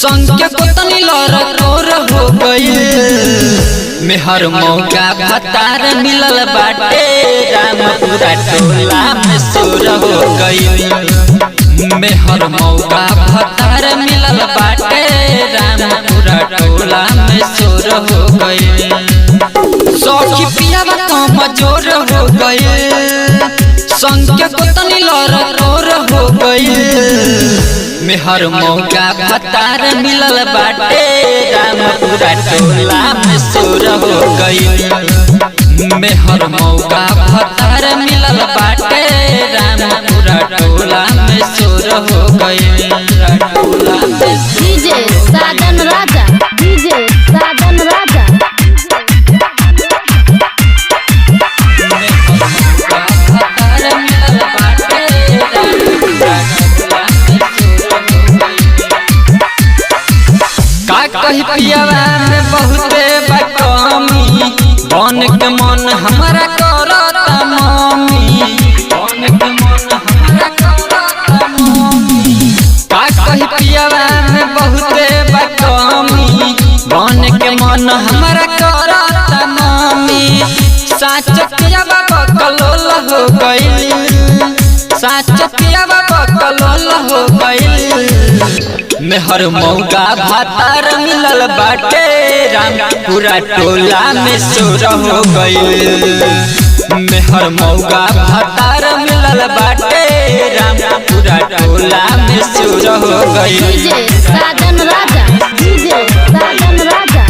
संग के कोतनी लरकोर हो गई मेहर मौका भतार मिलल बाटे रामपुरा टोला में सोर हो गई मेहर मौका भतार मिलल बाटे रामपुरा टोला में सोर हो गई सखी पियावा कमजोर हो गई संग के कोतनी लरकोर हो गई मेहर मौका भतार मिलल बाटे रामपुरा टोला में सोर हो गई मेहर मौका भतार मिलल बाटे रामपुरा टोला में सोर हो गई डीजे साजन राजा डीजे साजन राजा कही पियावा में बहुते बकमी बन के मन हमारा करता मम्मी बन के मन हमारा करता मम्मी का कही पियावा में बहुते बकमी बन के मन हमारा करता मम्मी साच पियावा बकलोल हो गई साच पियावा बकलोल हो गई मेहर मौका भतार मिलल बाटे रामपुरा टोला में सोर हो गई मेहर मौका भतार मिलल बाटे रामपुरा टोला में सोर हो गई डीजे साजन राजा डीजे साजन राजा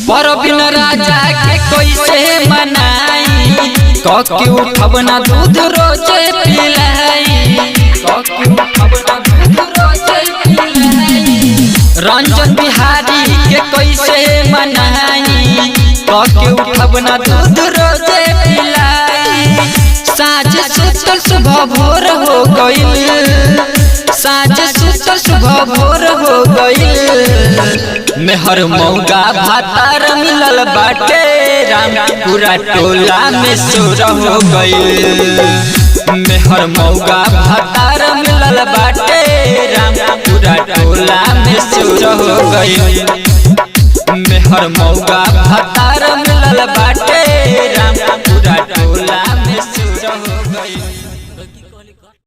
परबिन राजा के कैसे मनाई कके उठब ना दूध रोजे पिलाई कके उठब ना दूध रोजे पिलाई रंजन बिहारी के कैसे मनाई कके उठब ना दूध रोजे पिलाई साँझ सुतल सुबह भोर हो गई साँझ सुतल सुबह भोर हो गई मेहर मौका भतार मिलल बाटे रामपुरा टोला में सोर हो गई मेहर मौका भतार मिलल बाटे रामपुरा टोला में सोर हो गई मेहर मौका भतार मिलल बाटे